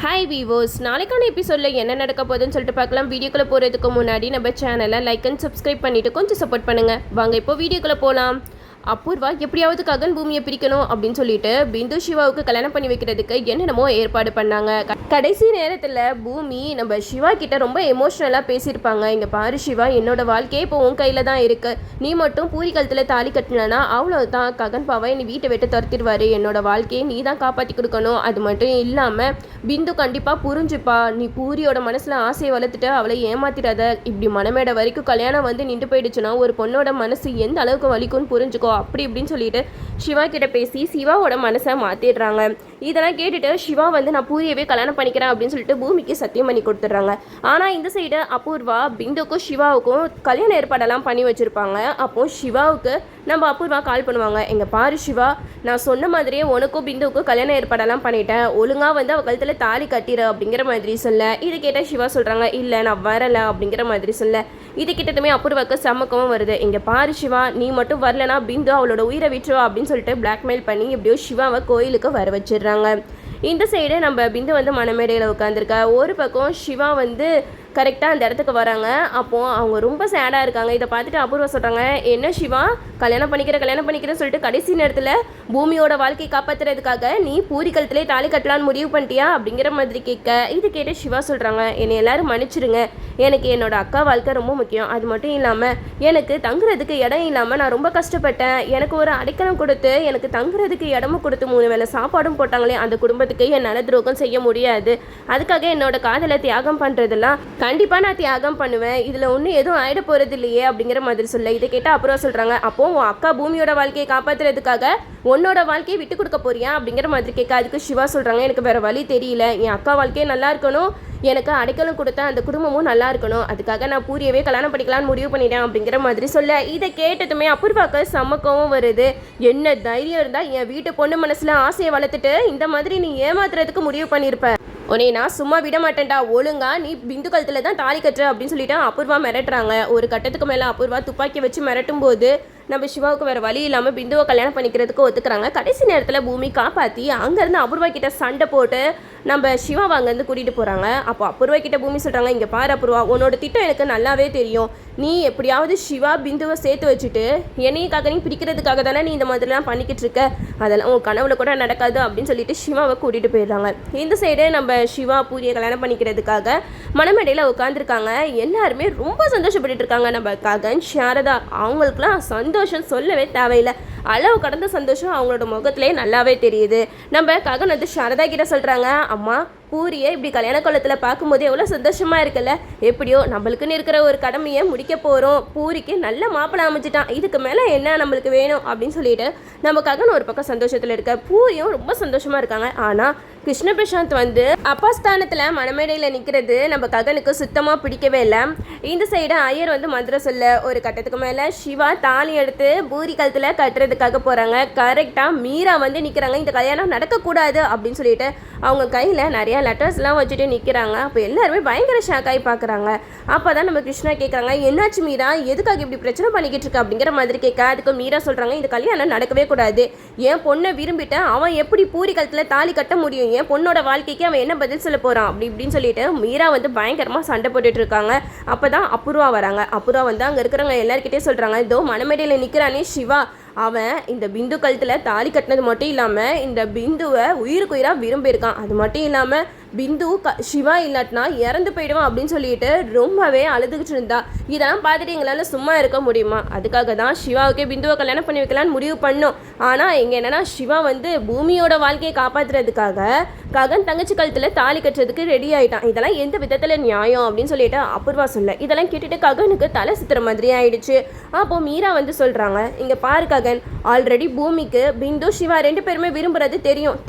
Hi வீவோஸ், நாளைக்கான எபிசோடில் என்ன நடக்க போகுதுன்னு சொல்லிட்டு பார்க்கலாம். வீடியோக்குள்ளே போகிறதுக்கு முன்னாடி நம்ம சேனலை லைக் அண்ட் சப்ஸ்கிரைப் பண்ணிவிட்டு கொஞ்சம் சப்போர்ட் பண்ணுங்கள். வாங்க இப்போ வீடியோக்குள்ளே போகலாம். அபூர்வா எப்படியாவது ககன் பூமியை பிரிக்கணும் அப்படின்னு சொல்லிட்டு பிந்து சிவாவுக்கு கல்யாணம் பண்ணி வைக்கிறதுக்கு என்னென்னமோ ஏற்பாடு பண்ணாங்க. கடைசி நேரத்தில் பூமி நம்ம சிவா கிட்ட ரொம்ப எமோஷ்னலாக பேசியிருப்பாங்க. இங்கே பாரு சிவா, என்னோட வாழ்க்கையே இப்போ உன் கையில் தான் இருக்கு. நீ மட்டும் பூரி கழுத்தில் தாலி கட்டினா அவ்வளோதான், ககன் பாவை நீ வீட்டை விட்டு துரத்திடுவாரு. என்னோட வாழ்க்கையை நீ தான் காப்பாற்றி கொடுக்கணும். அது மட்டும் இல்லாமல் பிந்து கண்டிப்பாக புரிஞ்சுப்பா. நீ பூரியோட மனசில் ஆசையை வளர்த்துட்டு அவளை ஏமாத்திடாத. இப்படி மனமேட வரைக்கும் கல்யாணம் வந்து நின்று போயிடுச்சுன்னா ஒரு பொண்ணோட மனசு எந்த அளவுக்கு வலிக்கும்னு புரிஞ்சுக்கோ அப்படி இப்படின்னு சொல்லிட்டு சிவா கிட்ட பேசி சிவாவோட மனசை மாற்றிடுறாங்க. இதெல்லாம் கேட்டுட்டு சிவா வந்து நான் பூரியவே கல்யாணம் பண்ணிக்கிறேன் அப்படின்னு சொல்லிட்டு பூமிக்கு சத்தியம் பண்ணி கொடுத்துட்றாங்க. ஆனால் இந்த சைடு அபூர்வா பிந்துக்கும் சிவாவுக்கும் கல்யாண ஏற்பாடெல்லாம் பண்ணி வச்சுருப்பாங்க. அப்போது சிவாவுக்கு நம்ம அபூர்வா கால் பண்ணுவாங்க. எங்கள் பாரு சிவா, நான் சொன்ன மாதிரியே உனக்கும் பிந்துவுக்கும் கல்யாண ஏற்பாடெல்லாம் பண்ணிட்டேன். ஒழுங்காக வந்து அவள் கழுத்தில் தாலி கட்டிடு அப்படிங்கிற மாதிரி சொல்ல. இது கேட்டால் சிவா சொல்கிறாங்க, இல்லை நான் வரலை அப்படிங்கிற மாதிரி சொல்ல. இது கிட்டத்துமே அபூர்வாக்கு சமக்கமும் வருது. இங்கே பாரு சிவா, நீ மட்டும் வரலனா பிந்து அவளோட உயிரை விட்டுருவா அப்படின்னு சொல்லிட்டு பிளாக்மெயில் பண்ணி எப்படியோ சிவாவை கோயிலுக்கு வர வச்சிடுறாங்க. இந்த சைடு நம்ம பிந்து வந்து மணமேடையில் உட்காந்துருக்கா. ஒரு பக்கம் சிவா வந்து கரெக்டாக அந்த இடத்துக்கு வராங்க. அப்போது அவங்க ரொம்ப சேடாக இருக்காங்க. இதை பார்த்துட்டு அபூர்வா சொல்கிறாங்க, என்ன சிவா, கல்யாணம் பண்ணிக்கிறேன்னு சொல்லிட்டு கடைசி நேரத்தில் பூமியோட வாழ்க்கையை காப்பாற்றுறதுக்காக நீ பூரி கழுத்திலே தாலி கட்டலான்னு முடிவு பண்ணிட்டியா அப்படிங்கிற மாதிரி கேட்க. இது கேட்டு சிவா சொல்கிறாங்க, என்னை எல்லாரும் மன்னிச்சிடுங்க. எனக்கு என்னோட அக்கா வாழ்க்கை ரொம்ப முக்கியம். அது மட்டும் இல்லாமல் எனக்கு தங்குறதுக்கு இடம் இல்லாமல் நான் ரொம்ப கஷ்டப்பட்டேன். எனக்கு ஒரு அடைக்கலம் கொடுத்து எனக்கு தங்குறதுக்கு இடமும் கொடுத்து 3 வேளை சாப்பாடும் போட்டாங்களே, அந்த குடும்பத்துக்கு என்னால் துரோகம் செய்ய முடியாது. அதுக்காக என்னோட காதலை தியாகம் பண்ணுறதெல்லாம் கண்டிப்பாக நான் தியாகம் பண்ணுவேன். இதில் ஒன்றும் எதுவும் ஆகிட போகிறது இல்லையே அப்படிங்கிற மாதிரி சொல்ல. இதை கேட்டால் அப்புறம் சொல்கிறாங்க, அப்போது உன் அக்கா பூமியோட வாழ்க்கையை காப்பாற்றுறதுக்காக உன்னோட வாழ்க்கையை விட்டு கொடுக்க போறியா அப்படிங்கிற மாதிரி கேட்க. அதுக்கு சிவா சொல்கிறாங்க, எனக்கு வேறு வழி தெரியல. என் அக்கா வாழ்க்கையே நல்லா இருக்கணும், எனக்கு அடைக்கலம் கொடுத்த அந்த குடும்பமும் நல்லா இருக்கணும். அதுக்காக நான் பூரியவே கல்யாணம் பண்ணிக்கலான்னு முடிவு பண்ணிட்டேன் அப்படிங்கிற மாதிரி சொல்ல. இதை கேட்டதுமே அபூர்வாக்கு சமக்கவும் வருது. என்ன தைரியம் இருந்தால் என் வீட்டு பொண்ணு மனசில் ஆசையை வளர்த்துட்டு இந்த மாதிரி நீ ஏமாத்துறதுக்கு முடிவு பண்ணியிருப்ப. உன்னை நான் சும்மா விட மாட்டேன்டா. ஒழுங்கா நீ பிந்து கழுத்தில் தான் தாலி கட்டுற அப்படின்னு சொல்லிட்டு அபூர்வா மிரட்டுறாங்க. ஒரு கட்டத்துக்கு மேலே அபூர்வா துப்பாக்கி வச்சு மிரட்டும் போது நம்ம சிவாவுக்கு வேறு வழி இல்லாமல் பிந்துவை கல்யாணம் பண்ணிக்கிறதுக்கு ஒத்துக்கிறாங்க. கடைசி நேரத்தில் பூமி காப்பாற்றி அங்கேருந்து அபூர்வா கிட்ட சண்டை போட்டு நம்ம சிவாவை அங்கேருந்து கூட்டிகிட்டு போகிறாங்க. அப்போ அபூர்வா கிட்ட பூமி சொல்கிறாங்க, இங்கே பாரு அபூர்வா, உன்னோட திட்டம் எனக்கு நல்லாவே தெரியும். நீ எப்படியாவது சிவா பிந்துவை சேர்த்து வச்சுட்டு என்னைக்காக நீ பிடிக்கிறதுக்காக தானே நீ இந்த மாதிரிலாம் பண்ணிக்கிட்டு இருக்க. அதெல்லாம் உன் கனவுல கூட நடக்காது அப்படின்னு சொல்லிட்டு சிவாவை கூட்டிகிட்டு போயிடுறாங்க. இந்த சைடு நம்ம சிவா பூரியை கல்யாணம் பண்ணிக்கிறதுக்காக மணமேடையில் உட்காந்துருக்காங்க. எல்லாருமே ரொம்ப சந்தோஷப்பட்டு இருக்காங்க. நம்ம ககன் சாரதா அவங்களுக்குலாம் சந்தோஷம் சொல்லவே தேவையில்லை. அளவு கடந்த சந்தோஷம் அவங்களோட முகத்திலே நல்லாவே தெரியுது. நம்ம ககன் வந்து சாரதா கிட்ட சொல்கிறாங்க, அம்மா பூரியை இப்படி கல்யாண கோலத்தில் பார்க்கும்போது எவ்வளோ சந்தோஷமாக இருக்குல்ல. எப்படியோ நம்மளுக்குன்னு இருக்கிற ஒரு கடமையை முடிக்க போகிறோம். பூரிக்கு நல்ல மாப்பிள்ளை அமைச்சிட்டான், இதுக்கு மேலே என்ன நம்மளுக்கு வேணும் அப்படின்னு சொல்லிட்டு நம்ம ககன் ஒரு பக்கம் சந்தோஷத்தில் இருக்க. பூரியும் ரொம்ப சந்தோஷமாக இருக்காங்க. ஆனால் கிருஷ்ண பிரசாந்த் வந்து அப்பா ஸ்தானத்தில் மணமேடையில் நிற்கிறது நம்ம ககனுக்கு சுத்தமாக பிடிக்கவே இல்லை. இந்த சைடு ஐயர் வந்து மந்திரம் சொல்ல. ஒரு கட்டத்துக்கு மேலே சிவா தாலி எடுத்து பூரி கழுத்தில் கட்டுறதுக்காக போகிறாங்க. கரெக்டாக மீரா வந்து நிற்கிறாங்க. இந்த கல்யாணம் நடக்கக்கூடாது அப்படின்னு சொல்லிட்டு அவங்க கையில் நிறையா லெட்டர்ஸ்லாம் வச்சுட்டு நிற்கிறாங்க. அப்போ எல்லாருமே பயங்கர ஷாக்காகி பார்க்குறாங்க. அப்போ தான் நம்ம கிருஷ்ணா கேட்குறாங்க, என்னாச்சு மீரா, எதுக்காக இப்படி பிரச்சனை பண்ணிக்கிட்டு இருக்க அப்படிங்கிற மாதிரி கேட்க. அதுக்கு மீரா சொல்கிறாங்க, இந்த கல்யாணம் நடக்கவே கூடாது. என் பொண்ணை விரும்பிட்டு அவன் எப்படி பூரி கழுத்தில் தாலி கட்ட முடியும்? என் பொண்ணோட வாழ்க்கைக்கு அவன் என்ன பதில் சொல்ல போகிறான் அப்படி இப்படின்னு சொல்லிட்டு மீரா வந்து பயங்கரமாக சண்டை போட்டுட்டு இருக்காங்க. அப்போ தான் அபூர்வா வராங்க. அபூர்வா வந்து அங்கே இருக்கிறவங்க எல்லாருக்கிட்டே சொல்கிறாங்க, இதோ மணமேடையில் நிற்கிறானே சிவா, அவன் இந்த பிந்து கழுத்தில் தாலி கட்டினது மட்டும் இல்லாமல் இந்த பிந்துவை உயிருக்கு உயிராக விரும்பியிருக்கான். அது மட்டும் இல்லாமல் பிந்து சிவா இல்லாட்டினா இறந்து போயிடுவான் அப்படின்னு சொல்லிட்டு ரொம்பவே அழுதுகிட்டு இருந்தா. இதெல்லாம் பார்த்துட்டு எங்களால் சும்மா இருக்க முடியுமா? அதுக்காக தான் சிவாவுக்கே பிந்துவை கல்யாணம் பண்ணி வைக்கலான்னு முடிவு பண்ணோம். ஆனால் இங்கே என்னென்னா சிவா வந்து பூமியோட வாழ்க்கையை காப்பாற்றுறதுக்காக ககன் தங்கச்சி கழுத்தில் தாலி கட்டுறதுக்கு ரெடி ஆகிட்டான். இதெல்லாம் எந்த விதத்தில் நியாயம் அப்படின்னு சொல்லிட்டு அபூர்வா சொல்ல. இதெல்லாம் கேட்டுட்டு ககனுக்கு தலை சுத்துற மாதிரி ஆயிடுச்சு. அப்போது மீரா வந்து சொல்கிறாங்க, இங்கே பாரு ககன், ஆல்ரெடி பூமிக்கு பிந்து சிவா 2 பேருமே விரும்புறது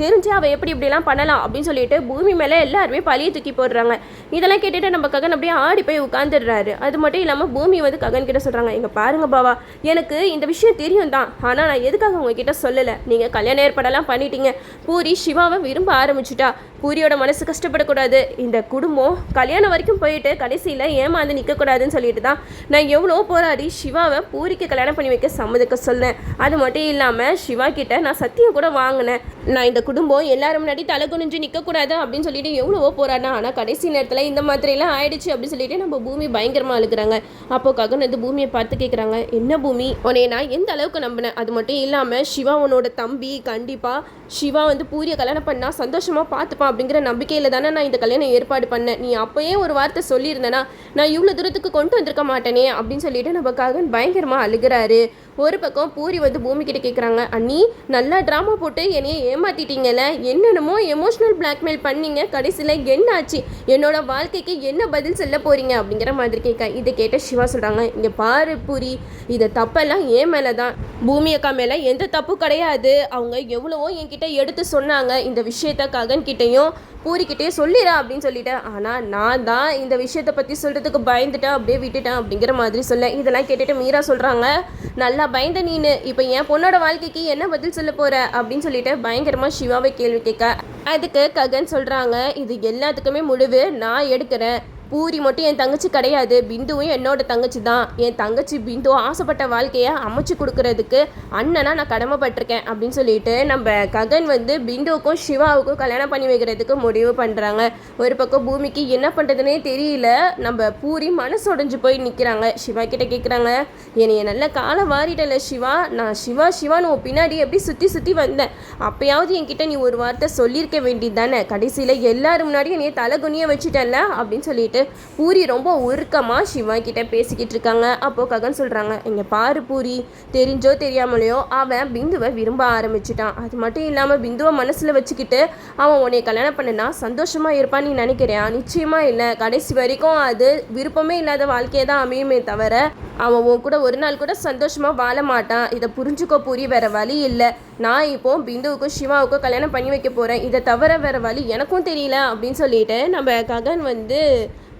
தெரிஞ்சு அவள் எப்படி இப்படிலாம் பண்ணலாம் அப்படின்னு சொல்லிட்டு பூமி மேலே எல்லாருமே பழியை தூக்கி போடுறாங்க. இதெல்லாம் கேட்டுட்டு நம்ம ககன் அப்படியே ஆடி போய் உட்காந்துடுறாரு. அது மட்டும் இல்லாமல் பூமி வந்து ககன் கிட்ட சொல்கிறாங்க, இங்கே பாருங்க பாவா, எனக்கு இந்த விஷயம் தெரியும் தான், ஆனால் நான் எதுக்காக உங்ககிட்ட சொல்லலை. நீங்கள் கல்யாண ஏற்பாடெல்லாம் பண்ணிட்டீங்க. பூரி சிவாவை விரும்ப ஆரம்பிச்சுட்டா. பூரியோட மனசு கஷ்டப்படக்கூடாது, இந்த குடும்பம் கல்யாணம் வரைக்கும் போயிட்டு கடைசியில் ஏமாந்து நிற்கக்கூடாதுன்னு சொல்லிட்டு தான் நான் எவ்வளோ போராடி சிவாவை பூரிக்கு கல்யாணம் பண்ணி வைக்க சம்மதிக்க சொன்னேன். அது மட்டும் இல்லாமல் சிவா கிட்ட நான் சத்தியம் கூட வாங்கினேன், நான் இந்த குடும்பம் எல்லாரும் முன்னாடி தலை குனிஞ்சு நிற்கக்கூடாது அப்படின்னு சொல்லிட்டு எவ்வளவோ போராடினேன். ஆனால் கடைசி நேரத்தில் இந்த மாதிரிலாம் ஆயிடுச்சு அப்படின்னு சொல்லிட்டு நம்ம பூமி பயங்கரமாக அழுகிறாங்க. அப்போ ககன் வந்து பூமியை பார்த்து கேட்குறாங்க, என்ன பூமி, உன்னை நான் எந்த அளவுக்கு நம்பினேன், அது மட்டும் இல்லாமல் சிவா உன்னோட தம்பி, கண்டிப்பாக சிவா வந்து பூரியை கல்யாணம் பண்ணால் சந்தோஷமாக பார்த்துப்பான் அப்படிங்கிற நம்பிக்கையில் தானே நான் இந்த கல்யாணம் ஏற்பாடு பண்ணேன், நீ அப்போயே ஒரு வார்த்தை சொல்லியிருந்தேன்னா நான் இவ்வளோ தூரத்துக்கு கொண்டு வந்திருக்க மாட்டேனே அப்படின்னு சொல்லிட்டு நம்ம ககன் பயங்கரமாக அழுகிறாரு. ஒரு பக்கம் பூரி வந்து பூமிக்கிட்ட கேட்குறாங்க, அண்ணி நல்லா ட்ராமா போட்டு என்னையை ஏமாற்றிட்டீங்கல்ல, என்னென்னமோ எமோஷ்னல் பிளாக்மெயில் பண்ணீங்க, கடைசியில் என்ன ஆச்சு, என்னோட வாழ்க்கைக்கு என்ன பதில் சொல்ல போகிறீங்க அப்படிங்கிற மாதிரி கேட்க இதை கேட்ட சிவா சொல்கிறாங்க, இங்கே பாரு பூரி, இதை தப்பெல்லாம் ஏன் மேலே தான், பூமி அக்கா மேலே எந்த தப்பு கிடையாது, அவங்க எவ்வளவோ என்கிட்ட எடுத்து சொன்னாங்க, இந்த விஷயத்த ககன்கிட்டையும் பூரிக்கிட்டே சொல்லிடா அப்படின்னு சொல்லிட்டேன், ஆனால் நான் தான் இந்த விஷயத்தை பற்றி சொல்கிறதுக்கு பயந்துட்டேன், அப்படியே விட்டுட்டேன் அப்படிங்கிற மாதிரி சொல்ல இதெல்லாம் கேட்டுட்டு மீரா சொல்கிறாங்க, நல்லா பயந்த நீனு இப்போ என் பொண்ணோட வாழ்க்கைக்கு என்ன பதில் சொல்ல போகிற அப்படின்னு சொல்லிட்டு பயங்கரமாக சிவாவை கேள்வி கேட்க அதுக்கு ககன் சொல்கிறாங்க, இது எல்லாத்துக்குமே முடிவு நான் எடுக்கிறேன், பூரி மட்டும் என் தங்கச்சி கிடையாது, பிந்துவும் என்னோட தங்கச்சி தான், என் தங்கச்சி பிந்து ஆசைப்பட்ட வாழ்க்கையை அமைச்சு கொடுக்கறதுக்கு அண்ணனா நான் கடமைப்பட்டிருக்கேன் அப்படின்னு சொல்லிட்டு நம்ம ககன் வந்து பிந்துவுக்கும் சிவாவுக்கும் கல்யாணம் பண்ணி வைக்கிறதுக்கு முடிவு பண்ணுறாங்க. ஒரு பக்கம் பூமிக்கு என்ன பண்ணுறதுனே தெரியல, நம்ம பூரி மனசு உடைஞ்சு போய் நிற்கிறாங்க. சிவா கிட்ட கேட்குறாங்க, என்னைய நல்ல காலம் வாரிட்டல சிவா, நான் சிவான்னு உன் பின்னாடி எப்படி சுற்றி வந்தேன், அப்பயாவது என்கிட்ட நீ ஒரு வார்த்தை சொல்லியிருக்க வேண்டியது தானே, கடைசியில் எல்லாரும் முன்னாடி என்னைய தலை குனிய வச்சுட்டல அப்படின்னு சொல்லிட்டு பூரி ரொம்ப உருக்கமாக சிவா கிட்ட பேசிக்கிட்டு இருக்காங்க. அப்போ ககன் சொல்கிறாங்க, இங்கே பாரு பூரி, தெரிஞ்சோ தெரியாமலையோ அவன் பிந்துவை விரும்ப ஆரம்பிச்சிட்டான், அது மட்டும் இல்லாமல் பிந்துவை மனசில் வச்சுக்கிட்டு அவன் உன்னை கல்யாணம் பண்ணனா சந்தோஷமாக இருப்பான்னு நீ நினைக்கிறியா, நிச்சயமாக இல்லை, கடைசி வரைக்கும் அது விருப்பமே இல்லாத வாழ்க்கையை தான் அமையுமே தவிர அவன் உன் கூட ஒரு நாள் கூட சந்தோஷமாக வாழ மாட்டான், இதை புரிஞ்சுக்கோ பூரி, வேறு வழி இல்லை, நான் இப்போ பிந்துவுக்கும் சிவாவுக்கும் கல்யாணம் பண்ணி வைக்க போகிறேன், இதை தவிர வேறு வழி எனக்கும் தெரியல அப்படின்னு சொல்லிட்டு நம்ம ககன் வந்து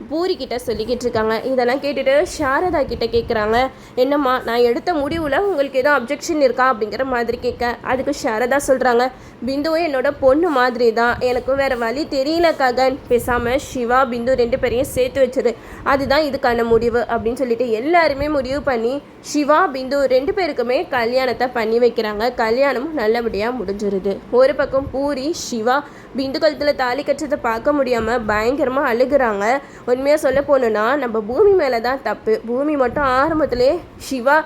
பூரிக்கிட்ட சொல்லிக்கிட்டு இருக்காங்க. இதெல்லாம் கேட்டுட்டு சாரதா கிட்ட கேட்குறாங்க, என்னம்மா நான் எடுத்த முடிவில் உங்களுக்கு எதுவும் அப்ஜெக்ஷன் இருக்கா அப்படிங்கிற மாதிரி கேட்க அதுக்கு சாரதா சொல்கிறாங்க, பிந்துவும் என்னோட பொண்ணு மாதிரி தான், எனக்கும் வேறு வழி தெரியல ககன், பேசாமல் சிவா பிந்து 2 பேரையும் சேர்த்து வச்சிரு, அதுதான் இதுக்கான முடிவு அப்படின்னு சொல்லிட்டு எல்லாருமே முடிவு பண்ணி சிவா பிந்து 2 பேருக்குமே கல்யாணத்தை பண்ணி வைக்கிறாங்க. கல்யாணமும் நல்லபடியாக முடிஞ்சிருது. ஒரு பக்கம் பூரி சிவா பிந்து கழுத்தில் தாலி கட்டுறதை பார்க்க முடியாமல் பயங்கரமாக அழுகிறாங்க. உண்மையாக சொல்ல போனோன்னா நம்ம பூமி மேலே தான் தப்பு, பூமி மட்டும் ஆரம்பத்திலே சிவா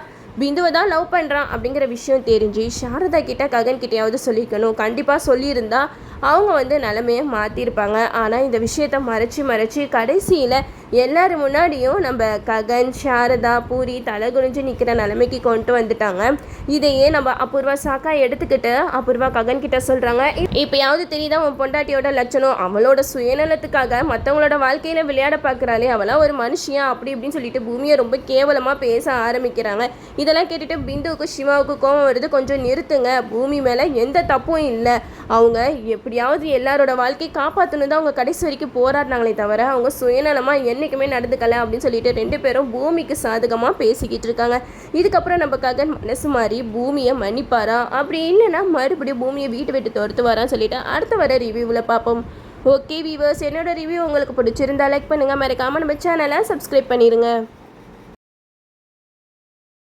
பிந்துவை தான் லவ் பண்ணுறான் அப்படிங்கிற விஷயம் தெரிஞ்சு சாரதா கிட்ட ககன் கிட்டையாவது சொல்லிக்கணும், கண்டிப்பாக சொல்லியிருந்தா அவங்க வந்து நிலமையை மாற்றிருப்பாங்க. ஆனால் இந்த விஷயத்த மறைச்சி கடைசியில் எல்லாரும் முன்னாடியும் நம்ம ககன் சாரதா பூரி தலை குனிஞ்சு நிற்கிற நிலைமைக்கு கொண்டு வந்துட்டாங்க. இதையே நம்ம அபூர்வா சாக்கா எடுத்துக்கிட்டு அபூர்வா ககன் கிட்ட சொல்கிறாங்க, இப்போயாவது தெரியுதா உன் பொண்டாட்டியோட லட்சணம், அவளோட சுயநலத்துக்காக மற்றவங்களோட வாழ்க்கையில் விளையாட பார்க்குறாளே, அவளாம் ஒரு மனுஷியா அப்படி இப்படின்னு சொல்லிட்டு பூமியை ரொம்ப கேவலமாக பேச ஆரம்பிக்கிறாங்க. இதெல்லாம் கேட்டுட்டு பிந்துவுக்கும் சிவாவுக்கும் கோவம் வருது, கொஞ்சம் நிறுத்துங்க, பூமி மேலே எந்த தப்பும் இல்லை, அவங்க எப்படியாவது எல்லாரோட வாழ்க்கையை காப்பாற்றணும் தான் அவங்க கடைசி வரைக்கும் போராடினாங்களே தவிர அவங்க சுயநலமாக என்றைக்குமே நடந்துக்கல அப்படின்னு சொல்லிட்டு 2 பேரும் பூமிக்கு சாதகமாக பேசிக்கிட்டு இருக்காங்க. இதுக்கப்புறம் நம்ம ககன் மனசு மாதிரி பூமியை மன்னிப்பாரா, அப்படி இல்லைன்னா மறுபடியும் பூமியை வீட்டு விட்டு துரத்து வரான்னு சொல்லிட்டு அடுத்த வர ரிவ்யூவில் பார்ப்போம். ஓகே வீவர்ஸ், என்னோட ரிவ்யூ உங்களுக்கு பிடிச்சிருந்தா லைக் பண்ணுங்கள், மறக்காமல் நம்ம சேனலை சப்ஸ்கிரைப் பண்ணிடுங்க.